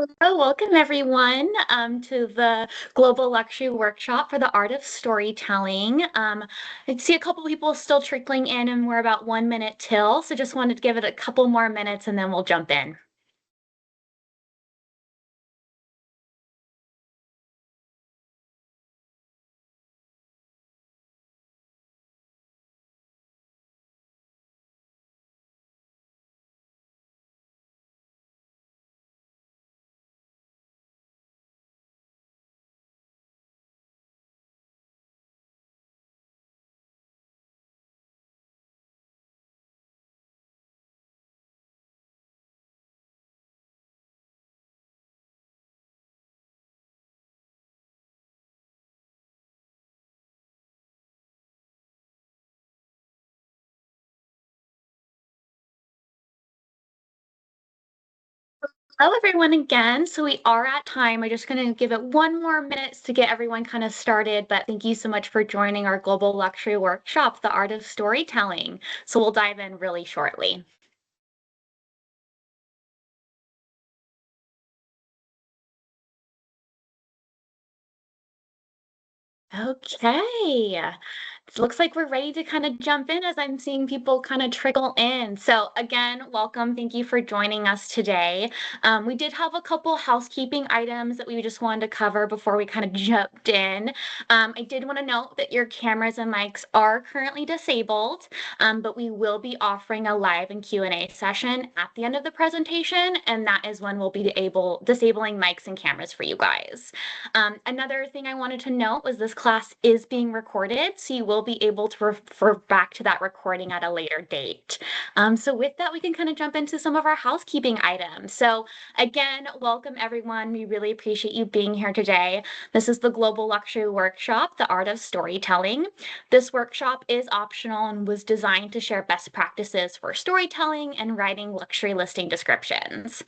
Hello, welcome everyone to the Global Luxury Workshop for the Art of Storytelling. I see a couple people still trickling in and we're about 1 minute till, so just wanted to give it a couple more minutes and then we'll jump in. Hello everyone again. So we are at time. We're just going to give it 1 more minute to get everyone kind of started, but thank you so much for joining our Global Luxury Workshop, the Art of Storytelling. So we'll dive in really shortly. Okay. It looks like we're ready to kind of jump in as I'm seeing people kind of trickle in. So again, welcome. Thank you for joining us today. We did have a couple housekeeping items that we just wanted to cover before we kind of jumped in. I did want to note that your cameras and mics are currently disabled, but we will be offering a live and Q&A session at the end of the presentation, and that is when we'll be disabling mics and cameras for you guys. Another thing I wanted to note was this class is being recorded, so you will be able to refer back to that recording at a later date. So with that, we can kind of jump into some of our housekeeping items. So again, welcome everyone. We really appreciate you being here today. This is the Global Luxury Workshop, The Art of Storytelling. This workshop is optional and was designed to share best practices for storytelling and writing luxury listing descriptions.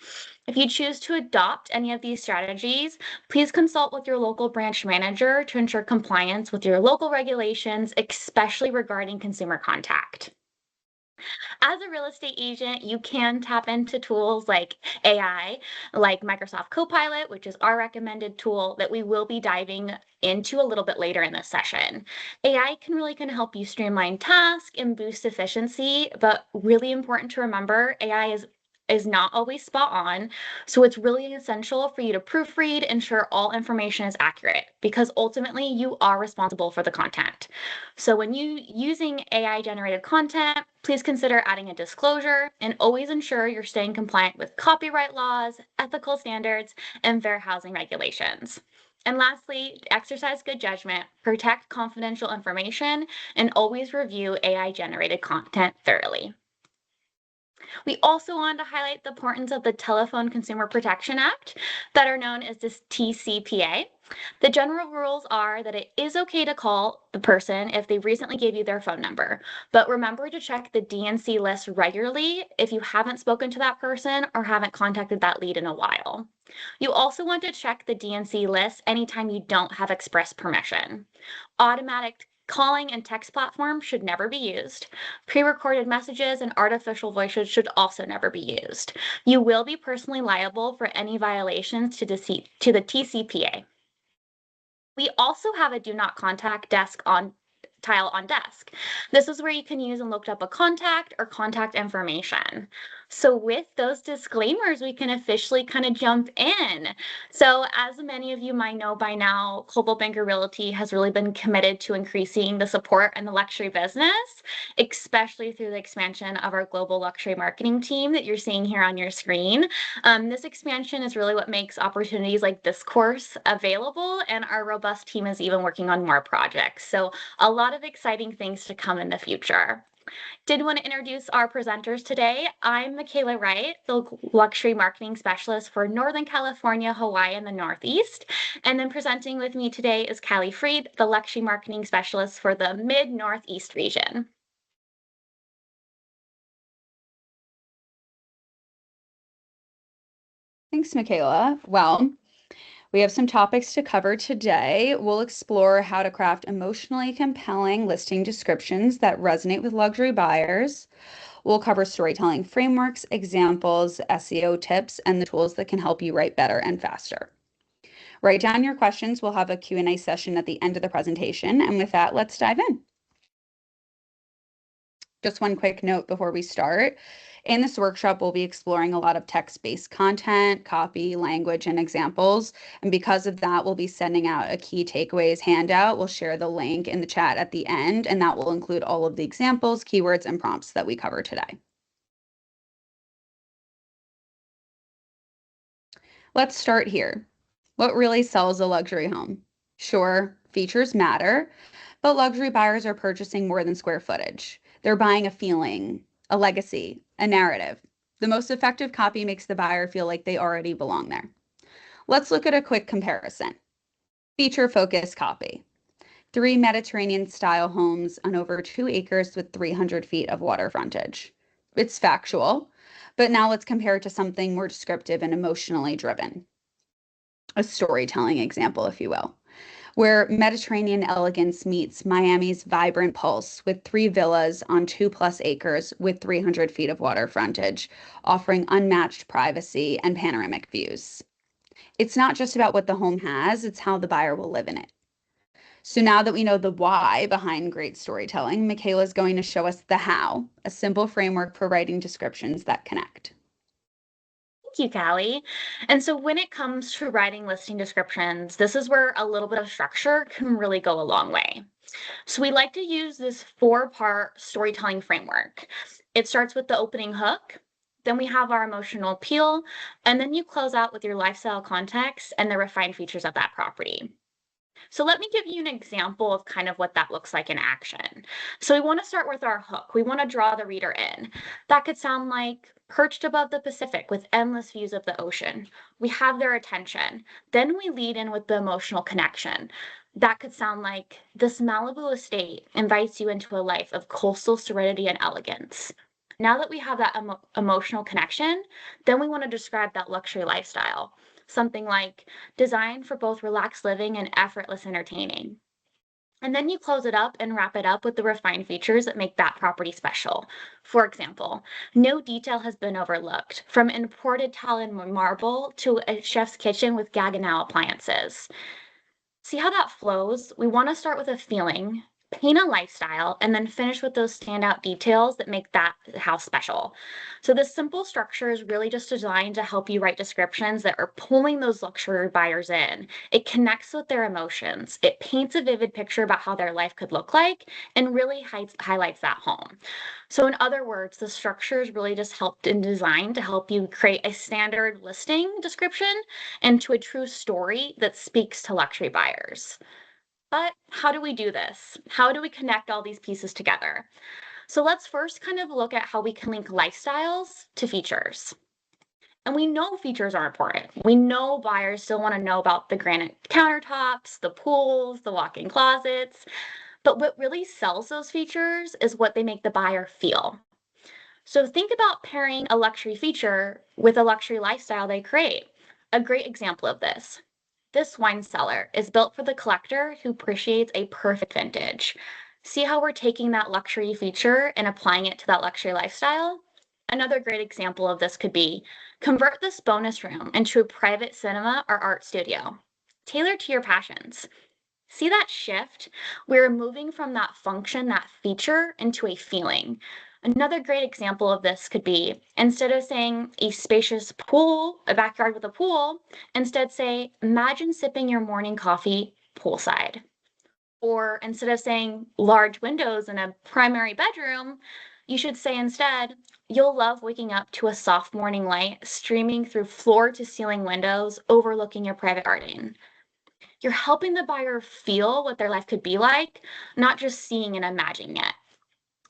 If you choose to adopt any of these strategies, please consult with your local branch manager to ensure compliance with your local regulations, especially regarding consumer contact. As a real estate agent, you can tap into tools like AI, like Microsoft Copilot, which is our recommended tool that we will be diving into a little bit later in this session. AI can really kind of help you streamline tasks and boost efficiency, but really important to remember, AI is not always spot on. So it's really essential for you to proofread, ensure all information is accurate, because ultimately you are responsible for the content. So when you using AI generated content, please consider adding a disclosure and always ensure you're staying compliant with copyright laws, ethical standards, and fair housing regulations. And lastly, exercise good judgment, protect confidential information, and always review AI generated content thoroughly. We also wanted to highlight the importance of the Telephone Consumer Protection Act, better known as this TCPA. The general rules are that it is okay to call the person if they recently gave you their phone number, but remember to check the DNC list regularly if you haven't spoken to that person or haven't contacted that lead in a while. You also want to check the DNC list anytime you don't have express permission. Automatic calling and text platforms should never be used. Pre-recorded messages and artificial voices should also never be used. You will be personally liable for any violations to the TCPA. We also have a do not contact desk on tile on desk. This is where you can use and look up a contact or contact information. So with those disclaimers, we can officially kind of jump in. So as many of you might know by now, Coldwell Banker Realty has really been committed to increasing the support in the luxury business, especially through the expansion of our global luxury marketing team that you're seeing here on your screen. This expansion is really what makes opportunities like this course available, and our robust team is even working on more projects. So a lot of exciting things to come in the future. Did want to introduce our presenters today. I'm Michaela Wright, the luxury marketing specialist for Northern California, Hawaii, and the Northeast. And then presenting with me today is Callie Freed, the luxury marketing specialist for the Mid-Northeast region. Thanks, Michaela. Well, we have some topics to cover today. We'll explore how to craft emotionally compelling listing descriptions that resonate with luxury buyers. We'll cover storytelling frameworks, examples, SEO tips, and the tools that can help you write better and faster. Write down your questions. We'll have a Q&A session at the end of the presentation. And with that, let's dive in. Just one quick note before we start. In this workshop, we'll be exploring a lot of text-based content, copy, language, and examples. And because of that, we'll be sending out a key takeaways handout. We'll share the link in the chat at the end, and that will include all of the examples, keywords, and prompts that we cover today. Let's start here. What really sells a luxury home? Sure, features matter, but luxury buyers are purchasing more than square footage. They're buying a feeling, a legacy, a narrative. The most effective copy makes the buyer feel like they already belong there. Let's look at a quick comparison. Feature-focused copy. 3 Mediterranean-style homes on over 2 acres with 300 feet of water frontage. It's factual, but now let's compare it to something more descriptive and emotionally driven. A storytelling example, if you will, where Mediterranean elegance meets Miami's vibrant pulse with 3 villas on 2+ acres with 300 feet of water frontage, offering unmatched privacy and panoramic views. It's not just about what the home has, it's how the buyer will live in it. So now that we know the why behind great storytelling, Michaela is going to show us the how, a simple framework for writing descriptions that connect. Thank you, Callie. And so when it comes to writing listing descriptions, this is where a little bit of structure can really go a long way. So we like to use this 4-part storytelling framework. It starts with the opening hook, then we have our emotional appeal, and then you close out with your lifestyle context and the refined features of that property. So let me give you an example of kind of what that looks like in action. So we want to start with our hook. We want to draw the reader in. That could sound like perched above the Pacific with endless views of the ocean. We have their attention. Then we lead in with the emotional connection. That could sound like this Malibu estate invites you into a life of coastal serenity and elegance. Now that we have that emotional connection, then we want to describe that luxury lifestyle. Something like designed for both relaxed living and effortless entertaining. And then you close it up and wrap it up with the refined features that make that property special. For example, no detail has been overlooked, from imported tile and marble to a chef's kitchen with Gaggenau appliances. See how that flows? We want to start with a feeling, paint a lifestyle, and then finish with those standout details that make that house special. So this simple structure is really just designed to help you write descriptions that are pulling those luxury buyers in. It connects with their emotions. It paints a vivid picture about how their life could look like and really highlights that home. So in other words, the structure is really just helped and designed to help you create a standard listing description into a true story that speaks to luxury buyers. But how do we do this? How do we connect all these pieces together? So let's first kind of look at how we can link lifestyles to features. And we know features are important. We know buyers still want to know about the granite countertops, the pools, the walk-in closets. But what really sells those features is what they make the buyer feel. So think about pairing a luxury feature with a luxury lifestyle they create. A great example of this wine cellar is built for the collector who appreciates a perfect vintage. See how we're taking that luxury feature and applying it to that luxury lifestyle? Another great example of this could be convert this bonus room into a private cinema or art studio. Tailor to your passions. See that shift? We're moving from that function, that feature, into a feeling. Another great example of this could be instead of saying a spacious pool, a backyard with a pool, instead say, imagine sipping your morning coffee poolside. Or instead of saying large windows in a primary bedroom, you should say instead, you'll love waking up to a soft morning light streaming through floor to ceiling windows overlooking your private garden. You're helping the buyer feel what their life could be like, not just seeing and imagining it.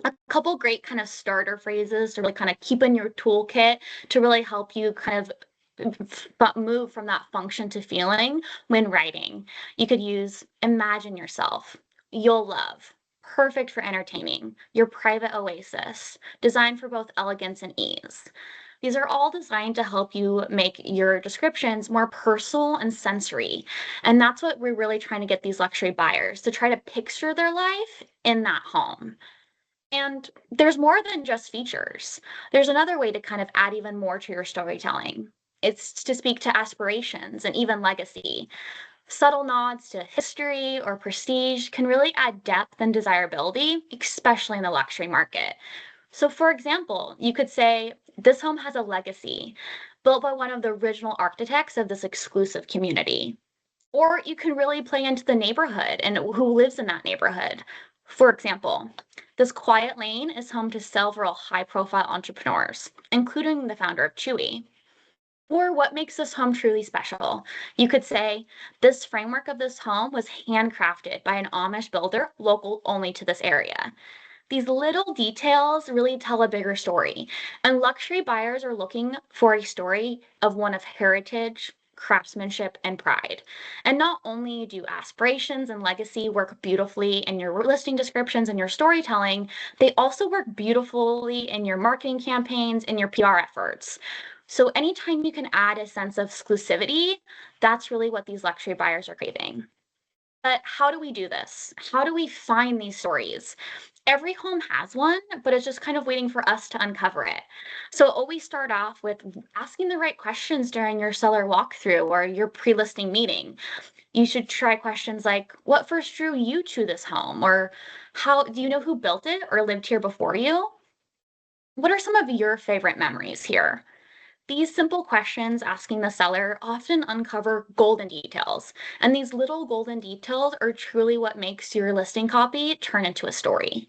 A couple great kind of starter phrases to really kind of keep in your toolkit to really help you kind of move from that function to feeling when writing. You could use imagine yourself, you'll love, perfect for entertaining, your private oasis, designed for both elegance and ease. These are all designed to help you make your descriptions more personal and sensory. And that's what we're really trying to get these luxury buyers to try to picture their life in that home. And there's more than just features. There's another way to kind of add even more to your storytelling. It's to speak to aspirations and even legacy. Subtle nods to history or prestige can really add depth and desirability, especially in the luxury market. So, for example, you could say, this home has a legacy, built by one of the original architects of this exclusive community. Or you can really play into the neighborhood and who lives in that neighborhood. For example, this quiet lane is home to several high profile entrepreneurs, including the founder of Chewy. Or what makes this home truly special? You could say, this framework of this home was handcrafted by an Amish builder local only to this area. These little details really tell a bigger story, and luxury buyers are looking for a story of one of heritage, craftsmanship, and pride. And not only do aspirations and legacy work beautifully in your listing descriptions and your storytelling, they also work beautifully in your marketing campaigns and your PR efforts. So anytime you can add a sense of exclusivity, that's really what these luxury buyers are craving. But how do we do this? How do we find these stories? Every home has one, but it's just kind of waiting for us to uncover it. So always start off with asking the right questions during your seller walkthrough or your pre-listing meeting. You should try questions like, what first drew you to this home? Or how do you know who built it or lived here before you? What are some of your favorite memories here? These simple questions asking the seller often uncover golden details, and these little golden details are truly what makes your listing copy turn into a story.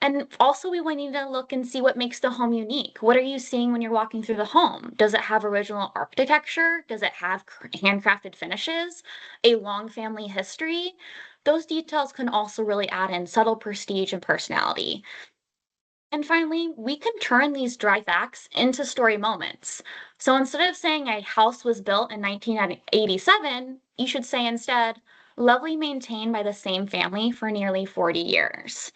And also, we want you to look and see what makes the home unique. What are you seeing when you're walking through the home? Does it have original architecture? Does it have handcrafted finishes? A long family history? Those details can also really add in subtle prestige and personality. And finally, we can turn these dry facts into story moments. So instead of saying a house was built in 1987, you should say instead, lovely maintained by the same family for nearly 40 years.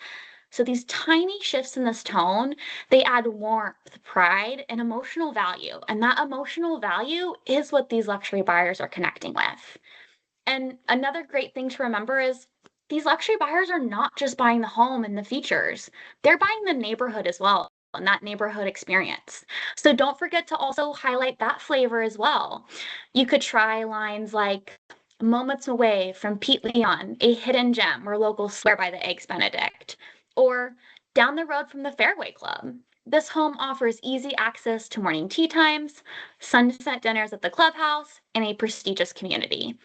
So these tiny shifts in this tone, they add warmth, pride, and emotional value. And that emotional value is what these luxury buyers are connecting with. And another great thing to remember is these luxury buyers are not just buying the home and the features, they're buying the neighborhood as well and that neighborhood experience. So don't forget to also highlight that flavor as well. You could try lines like moments away from Pete Leon, a hidden gem where locals swear by the Eggs Benedict, or down the road from the Fairway Club. This home offers easy access to morning tea times, sunset dinners at the clubhouse, and a prestigious community.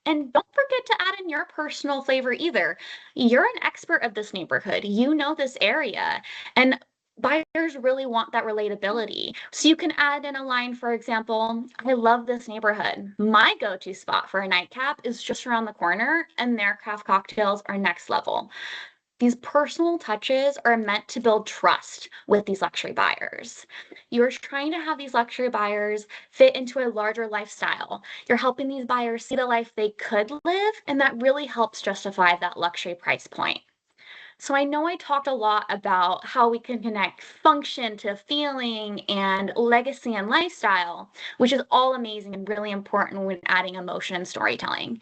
And don't forget to add in your personal flavor either. You're an expert of this neighborhood. You know this area. And buyers really want that relatability. So you can add in a line, for example, I love this neighborhood. My go-to spot for a nightcap is just around the corner, and their craft cocktails are next level. These personal touches are meant to build trust with these luxury buyers. You're trying to have these luxury buyers fit into a larger lifestyle. You're helping these buyers see the life they could live, and that really helps justify that luxury price point. So I know I talked a lot about how we can connect function to feeling and legacy and lifestyle, which is all amazing and really important when adding emotion and storytelling.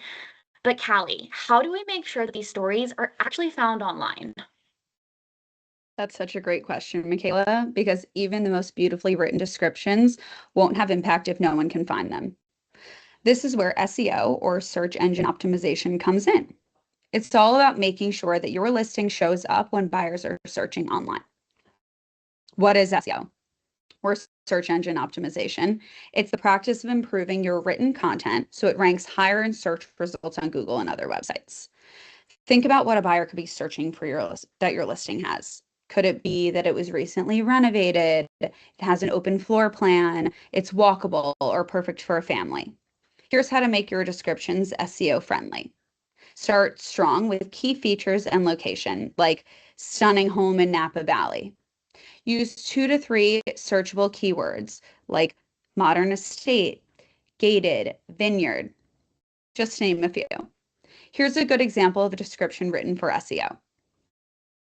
But Callie, how do we make sure that these stories are actually found online? That's such a great question, Michaela, because even the most beautifully written descriptions won't have impact if no one can find them. This is where SEO or search engine optimization comes in. It's all about making sure that your listing shows up when buyers are searching online. What is SEO or search engine optimization? It's the practice of improving your written content so it ranks higher in search results on Google and other websites. Think about what a buyer could be searching for that your listing has. Could it be that it was recently renovated, it has an open floor plan, it's walkable or perfect for a family? Here's how to make your descriptions SEO friendly. Start strong with key features and location, like stunning home in Napa Valley. Use 2 to 3 searchable keywords like modern estate, gated, vineyard, just to name a few. Here's a good example of a description written for SEO.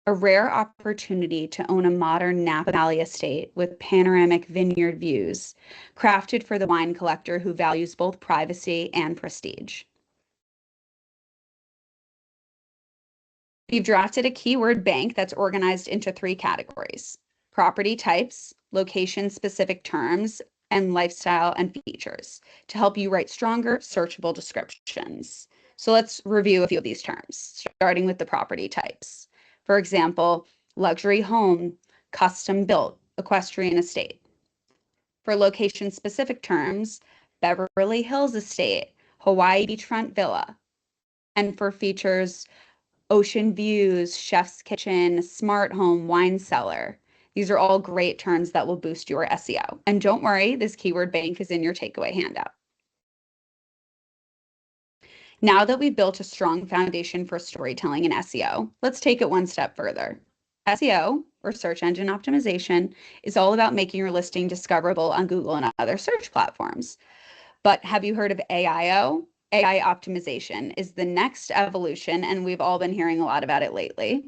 A rare opportunity to own a modern Napa Valley estate with panoramic vineyard views, crafted for the wine collector who values both privacy and prestige. We've drafted a keyword bank that's organized into 3 categories: property types, location-specific terms, and lifestyle and features to help you write stronger, searchable descriptions. So let's review a few of these terms, starting with the property types. For example, luxury home, custom built, equestrian estate. For location-specific terms, Beverly Hills estate, Hawaii beachfront villa. And for features, ocean views, chef's kitchen, smart home, wine cellar. These are all great terms that will boost your SEO. And don't worry, this keyword bank is in your takeaway handout. Now that we've built a strong foundation for storytelling and SEO, let's take it one step further. SEO, or search engine optimization, is all about making your listing discoverable on Google and other search platforms. But have you heard of AIO? AI optimization is the next evolution, and we've all been hearing a lot about it lately.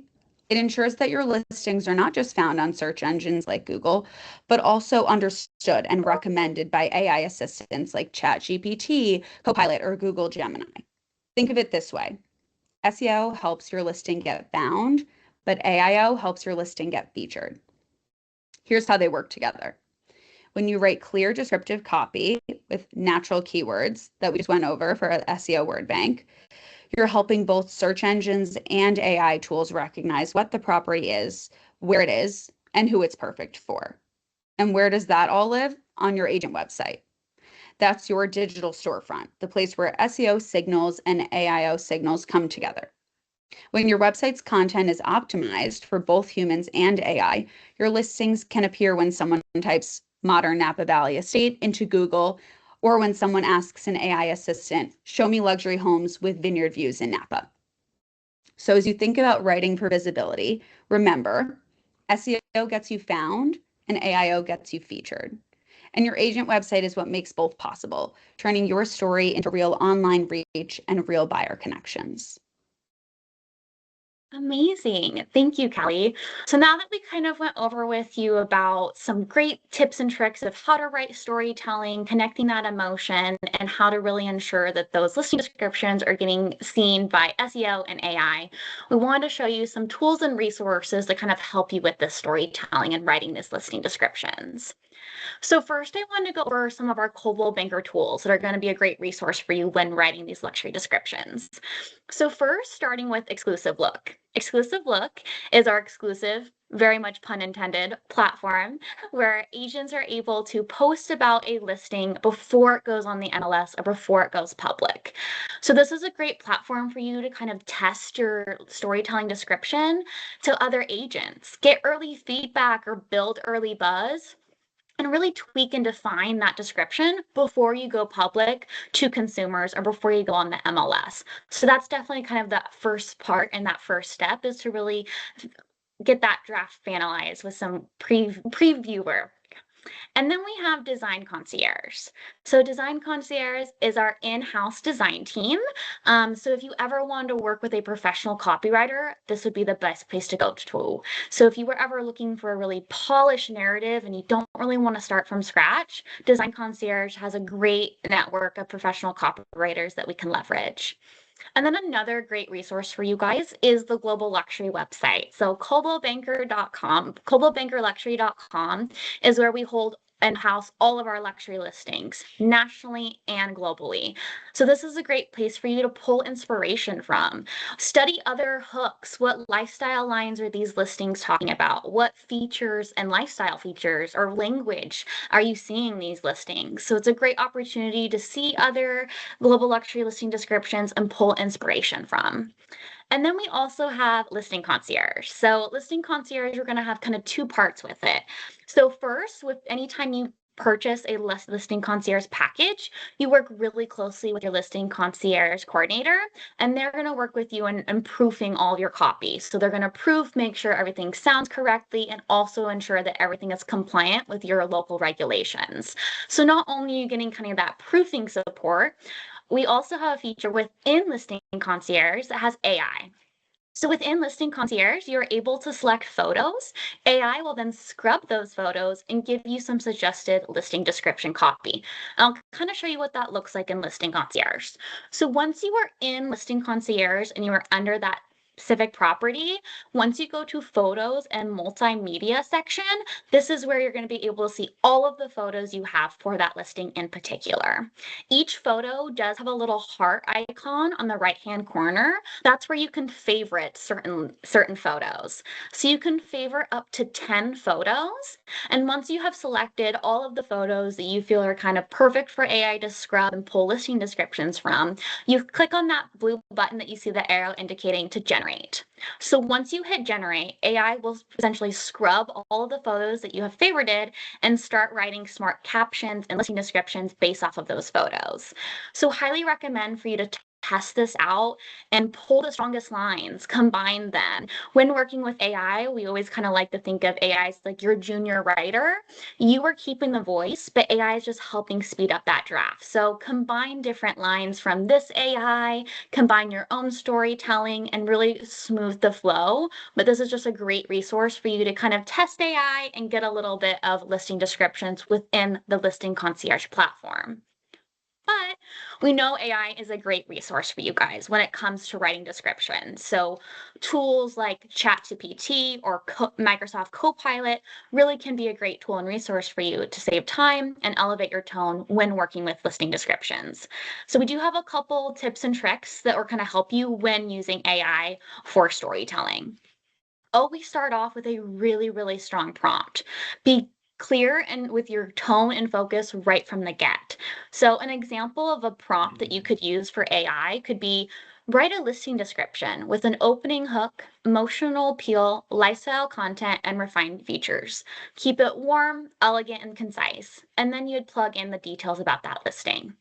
It ensures that your listings are not just found on search engines like Google, but also understood and recommended by AI assistants like ChatGPT, Copilot, or Google Gemini. Think of it this way: SEO helps your listing get found, but AIO helps your listing get featured. Here's how they work together. When you write clear descriptive copy with natural keywords that we just went over for an SEO word bank, you're helping both search engines and AI tools recognize what the property is, where it is, and who it's perfect for. And where does that all live? On your agent website. That's your digital storefront, the place where SEO signals and AIO signals come together. When your website's content is optimized for both humans and AI, your listings can appear when someone types modern Napa Valley estate into Google, or when someone asks an AI assistant, show me luxury homes with vineyard views in Napa. So as you think about writing for visibility, remember, SEO gets you found and AIO gets you featured. And your agent website is what makes both possible, turning your story into real online reach and real buyer connections. Amazing. Thank you, Kelly. So now that we kind of went over with you about some great tips and tricks of how to write storytelling, connecting that emotion, and how to really ensure that those listing descriptions are getting seen by SEO and AI, we wanted to show you some tools and resources to kind of help you with this storytelling and writing these listing descriptions. So first, I want to go over some of our Coldwell Banker tools that are going to be a great resource for you when writing these luxury descriptions. So first, starting with Exclusive Look. Exclusive Look is our exclusive, very much pun intended, platform where agents are able to post about a listing before it goes on the MLS or before it goes public. So this is a great platform for you to kind of test your storytelling description to other agents, get early feedback or build early buzz, and really tweak and define that description before you go public to consumers or before you go on the MLS. So that's definitely kind of that first part, and that first step is to really get that draft finalized with some previewer. And then we have Design Concierge. So Design Concierge is our in-house design team. So if you ever wanted to work with a professional copywriter, this would be the best place to go to. So if you were ever looking for a really polished narrative and you don't really want to start from scratch, Design Concierge has a great network of professional copywriters that we can leverage. And then another great resource for you guys is the Global Luxury website. So coldwellbanker.com, coldwellbankerluxury.com is where we hold and house all of our luxury listings nationally and globally. So this is a great place for you to pull inspiration from. Study other hooks. What lifestyle lines are these listings talking about? What features and lifestyle features or language are you seeing these listings? So it's a great opportunity to see other global luxury listing descriptions and pull inspiration from. And then we also have Listing Concierge. So Listing Concierge, we're going to have kind of two parts with it. So first, with anytime you purchase a listing concierge package, you work really closely with your listing concierge coordinator, and they're going to work with you in proofing all of your copy. So they're going to proof, make sure everything sounds correctly, and also ensure that everything is compliant with your local regulations. So not only are you getting kind of that proofing support, we also have a feature within Listing Concierge that has AI. So within Listing Concierge, you're able to select photos. AI will then scrub those photos and give you some suggested listing description copy. I'll kind of show you what that looks like in Listing Concierge. So once you are in Listing Concierge and you are under that specific property, once you go to photos and multimedia section, this is where you're going to be able to see all of the photos you have for that listing in particular. Each photo does have a little heart icon on the right-hand corner. That's where you can favorite certain photos. So you can favorite up to 10 photos. And once you have selected all of the photos that you feel are kind of perfect for AI to scrub and pull listing descriptions from, you click on that blue button that you see the arrow indicating to generate. So once you hit generate, AI will essentially scrub all of the photos that you have favorited and start writing smart captions and listing descriptions based off of those photos. So highly recommend for you to test this out and pull the strongest lines, combine them. When working with AI, we always kind of like to think of AI as like your junior writer. You are keeping the voice, but AI is just helping speed up that draft. So combine different lines from this AI, combine your own storytelling, and really smooth the flow. But this is just a great resource for you to kind of test AI and get a little bit of listing descriptions within the Listing Concierge platform. But we know AI is a great resource for you guys when it comes to writing descriptions. So tools like ChatGPT or Microsoft Copilot really can be a great tool and resource for you to save time and elevate your tone when working with listing descriptions. So we do have a couple tips and tricks that are going to help you when using AI for storytelling. Always start off with a really strong prompt. Be clear and with your tone and focus right from the get. So an example of a prompt that you could use for AI could be write a listing description with an opening hook, emotional appeal, lifestyle content, and refined features. Keep it warm, elegant, and concise. And then you'd plug in the details about that listing.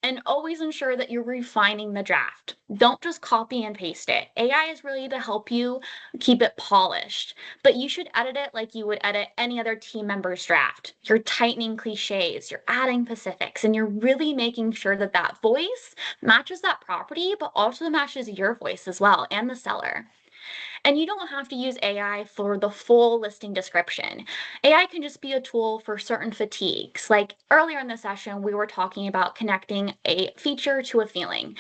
And always ensure that you're refining the draft. Don't just copy and paste it. AI is really to help you keep it polished, but you should edit it like you would edit any other team member's draft. You're tightening cliches, you're adding specifics, and you're really making sure that that voice matches that property, but also matches your voice as well and the seller. And you don't have to use AI for the full listing description. AI can just be a tool for certain fatigues. Like earlier in the session, we were talking about connecting a feature to a feeling.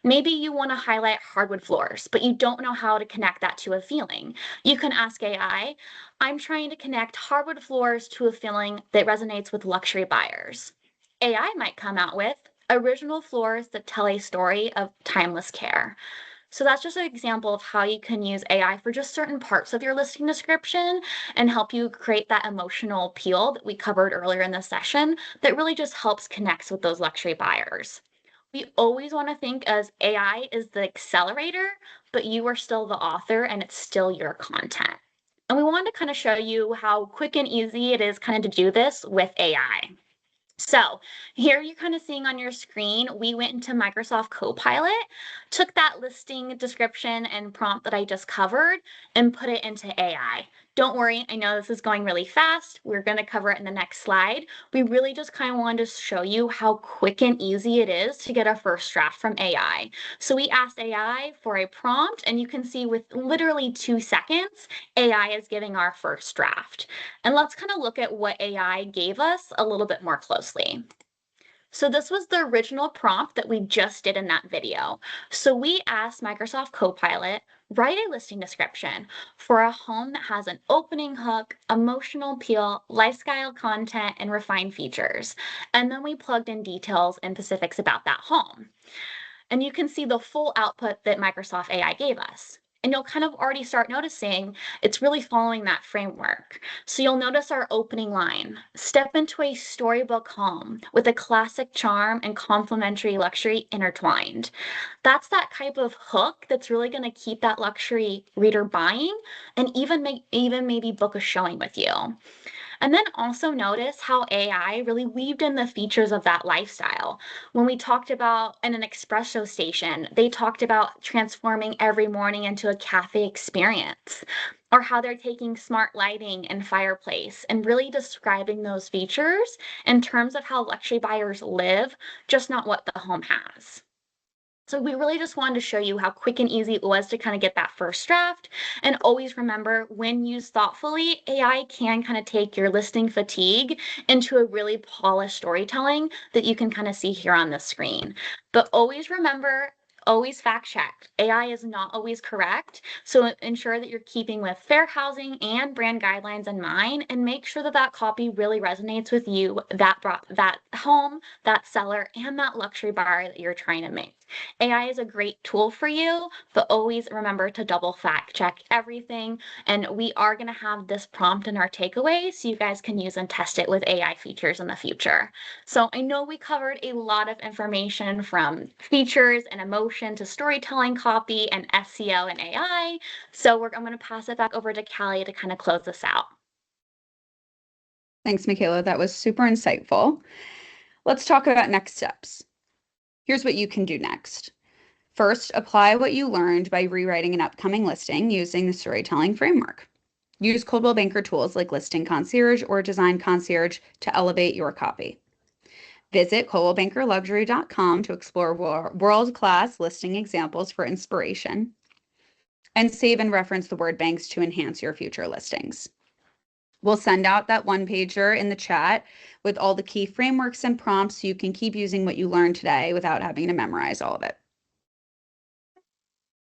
Maybe you want to highlight hardwood floors, but you don't know how to connect that to a feeling. You can ask AI, I'm trying to connect hardwood floors to a feeling that resonates with luxury buyers. AI might come out with original floors that tell a story of timeless care. So that's just an example of how you can use AI for just certain parts of your listing description and help you create that emotional appeal that we covered earlier in the session that really just helps connect with those luxury buyers. We always want to think as AI is the accelerator, but you are still the author and it's still your content. And we wanted to kind of show you how quick and easy it is kind of to do this with AI. So here you're kind of seeing on your screen, we went into Microsoft Copilot, took that listing description and prompt that I just covered and put it into AI. Don't worry, I know this is going really fast. We're going to cover it in the next slide. We really just kind of wanted to show you how quick and easy it is to get a first draft from AI. So we asked AI for a prompt, and you can see with literally 2 seconds, AI is giving our first draft. And let's kind of look at what AI gave us a little bit more closely. So this was the original prompt that we just did in that video. So we asked Microsoft Copilot, write a listing description for a home that has an opening hook, emotional appeal, lifestyle content, and refined features. And then we plugged in details and specifics about that home. And you can see the full output that Microsoft AI gave us. And you'll kind of already start noticing it's really following that framework. So you'll notice our opening line, step into a storybook home with a classic charm and complementary luxury intertwined. That's that type of hook that's really going to keep that luxury reader buying and even maybe book a showing with you. And then also notice how AI really weaved in the features of that lifestyle. When we talked about in an espresso station, they talked about transforming every morning into a cafe experience, or how they're taking smart lighting and fireplace and really describing those features in terms of how luxury buyers live, just not what the home has. So we really just wanted to show you how quick and easy it was to kind of get that first draft. And always remember, when used thoughtfully, AI can kind of take your listing fatigue into a really polished storytelling that you can kind of see here on the screen. But always remember, always fact check. AI is not always correct. So ensure that you're keeping with fair housing and brand guidelines in mind, and make sure that that copy really resonates with you, that home, that seller, and that luxury buyer that you're trying to make. AI is a great tool for you, but always remember to double fact check everything. And we are going to have this prompt in our takeaway so you guys can use and test it with AI features in the future. So I know we covered a lot of information from features and emotion to storytelling, copy, and SEO and AI. So I'm going to pass it back over to Callie to kind of close this out. Thanks, Michaela. That was super insightful. Let's talk about next steps. Here's what you can do next. First, apply what you learned by rewriting an upcoming listing using the storytelling framework. Use Coldwell Banker tools like Listing Concierge or Design Concierge to elevate your copy. Visit coldwellbankerluxury.com to explore world-class listing examples for inspiration. And save and reference the word banks to enhance your future listings. We'll send out that one-pager in the chat with all the key frameworks and prompts so you can keep using what you learned today without having to memorize all of it.